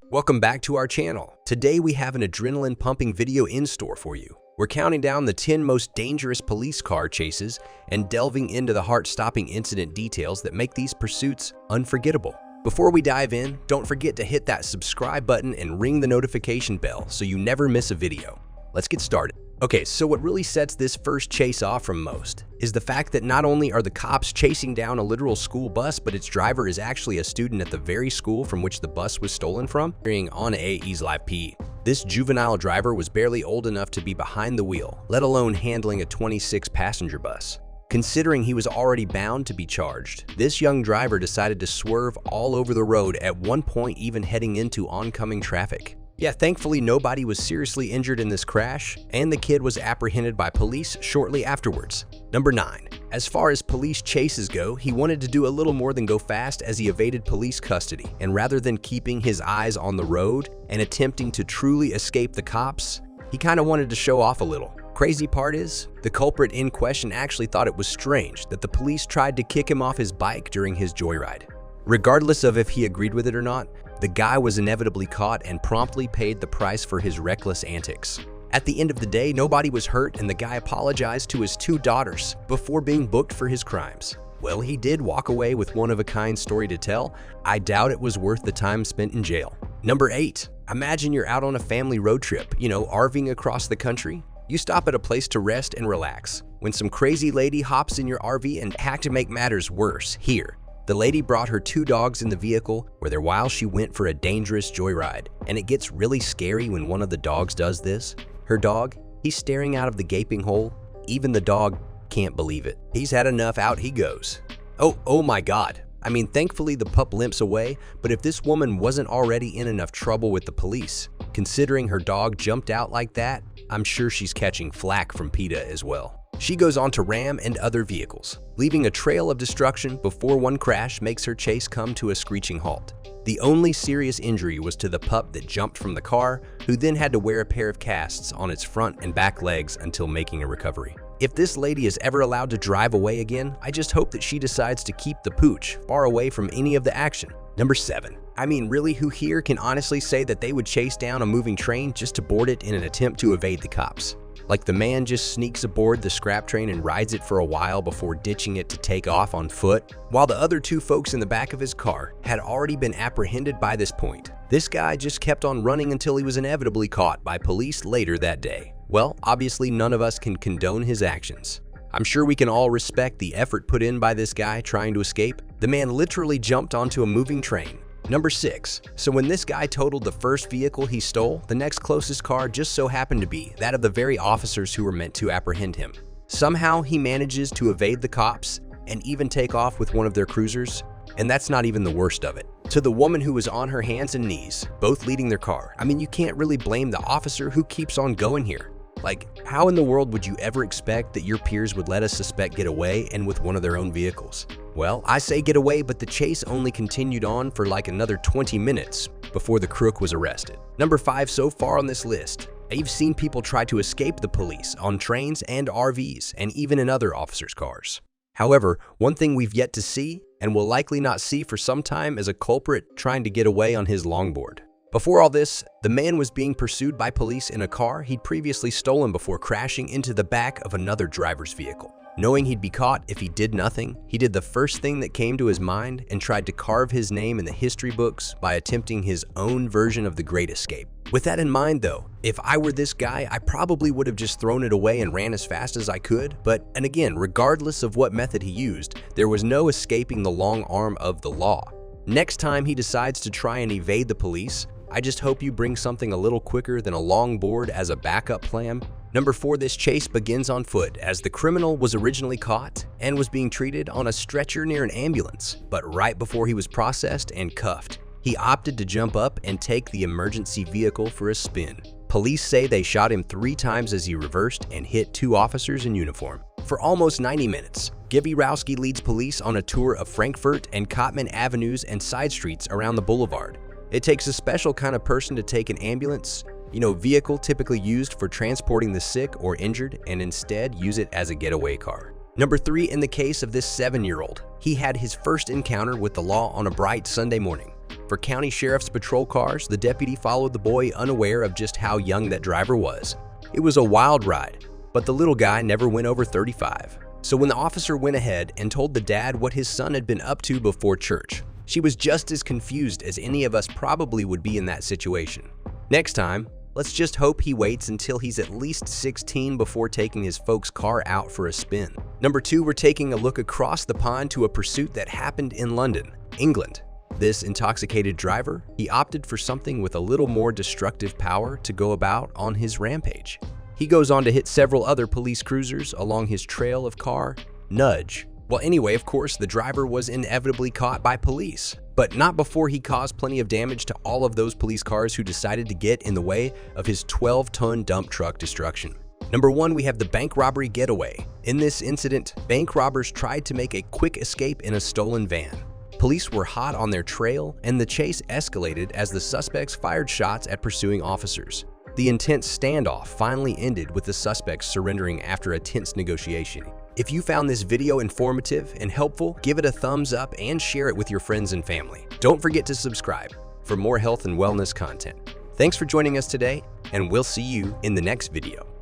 Welcome back to our channel. Today we have an adrenaline-pumping video in store for you. We're counting down the 10 most dangerous police car chases and delving into the heart-stopping incident details that make these pursuits unforgettable. Before we dive in, don't forget to hit that subscribe button and ring the notification bell so you never miss a video. Let's get started. Okay, so what really sets this first chase off from most is the fact that not only are the cops chasing down a literal school bus, but its driver is actually a student at the very school from which the bus was stolen from, carrying on AE's live PE. This juvenile driver was barely old enough to be behind the wheel, let alone handling a 26-passenger bus. Considering he was already bound to be charged, this young driver decided to swerve all over the road, at one point even heading into oncoming traffic. Yeah, thankfully nobody was seriously injured in this crash, and the kid was apprehended by police shortly afterwards. Number 9. As far as police chases go, he wanted to do a little more than go fast as he evaded police custody, and rather than keeping his eyes on the road and attempting to truly escape the cops, he kind of wanted to show off a little. Crazy part is, the culprit in question actually thought it was strange that the police tried to kick him off his bike during his joyride. Regardless of if he agreed with it or not, the guy was inevitably caught and promptly paid the price for his reckless antics. At the end of the day, nobody was hurt and the guy apologized to his 2 daughters before being booked for his crimes. Well, he did walk away with one-of-a-kind story to tell. I doubt it was worth the time spent in jail. Number 8. Imagine you're out on a family road trip, RVing across the country. You stop at a place to rest and relax, when some crazy lady hops in your RV and to make matters worse, the lady brought her 2 dogs in the vehicle while she went for a dangerous joyride, and it gets really scary when one of the dogs does this. Her dog, he's staring out of the gaping hole. Even the dog can't believe it. He's had enough, out he goes. Oh my God. Thankfully the pup limps away, but if this woman wasn't already in enough trouble with the police, considering her dog jumped out like that, I'm sure she's catching flack from PETA as well. She goes on to ram and other vehicles, leaving a trail of destruction before one crash makes her chase come to a screeching halt. The only serious injury was to the pup that jumped from the car, who then had to wear a pair of casts on its front and back legs until making a recovery. If this lady is ever allowed to drive away again, I just hope that she decides to keep the pooch far away from any of the action. Number 7. Really, who here can honestly say that they would chase down a moving train just to board it in an attempt to evade the cops? Like the man just sneaks aboard the scrap train and rides it for a while before ditching it to take off on foot, while the other 2 folks in the back of his car had already been apprehended by this point. This guy just kept on running until he was inevitably caught by police later that day. Well, obviously none of us can condone his actions. I'm sure we can all respect the effort put in by this guy trying to escape. The man literally jumped onto a moving train. Number 6. So when this guy totaled the first vehicle he stole, the next closest car just so happened to be that of the very officers who were meant to apprehend him. Somehow he manages to evade the cops and even take off with one of their cruisers, and that's not even the worst of it. To the woman who was on her hands and knees, both leading their car, you can't really blame the officer who keeps on going here. How in the world would you ever expect that your peers would let a suspect get away and with one of their own vehicles? Well, I say get away, but the chase only continued on for another 20 minutes before the crook was arrested. Number 5 so far on this list. I've seen people try to escape the police on trains and RVs and even in other officers' cars. However, one thing we've yet to see and will likely not see for some time is a culprit trying to get away on his longboard. Before all this, the man was being pursued by police in a car he'd previously stolen before crashing into the back of another driver's vehicle. Knowing he'd be caught if he did nothing, he did the first thing that came to his mind and tried to carve his name in the history books by attempting his own version of the Great Escape. With that in mind though, if I were this guy, I probably would have just thrown it away and ran as fast as I could, and again, regardless of what method he used, there was no escaping the long arm of the law. Next time he decides to try and evade the police, I just hope you bring something a little quicker than a longboard as a backup plan. Number 4, this chase begins on foot as the criminal was originally caught and was being treated on a stretcher near an ambulance, but right before he was processed and cuffed, he opted to jump up and take the emergency vehicle for a spin. Police say they shot him 3 times as he reversed and hit 2 officers in uniform. For almost 90 minutes, Giewiarowski leads police on a tour of Frankfurt and Kottman avenues and side streets around the boulevard. It takes a special kind of person to take an ambulance, vehicle typically used for transporting the sick or injured, and instead use it as a getaway car. Number 3, in the case of this 7-year-old, he had his first encounter with the law on a bright Sunday morning. For county sheriff's patrol cars, the deputy followed the boy unaware of just how young that driver was. It was a wild ride, but the little guy never went over 35. So when the officer went ahead and told the dad what his son had been up to before church, she was just as confused as any of us probably would be in that situation. Next time, let's just hope he waits until he's at least 16 before taking his folks' car out for a spin. Number 2, we're taking a look across the pond to a pursuit that happened in London, England. This intoxicated driver, he opted for something with a little more destructive power to go about on his rampage. He goes on to hit several other police cruisers along his trail of car, nudge. Well, anyway, of course, the driver was inevitably caught by police, but not before he caused plenty of damage to all of those police cars who decided to get in the way of his 12-ton dump truck destruction. Number 1, we have the bank robbery getaway. In this incident, bank robbers tried to make a quick escape in a stolen van. Police were hot on their trail, and the chase escalated as the suspects fired shots at pursuing officers. The intense standoff finally ended with the suspects surrendering after a tense negotiation. If you found this video informative and helpful, give it a thumbs up and share it with your friends and family. Don't forget to subscribe for more health and wellness content. Thanks for joining us today, and we'll see you in the next video.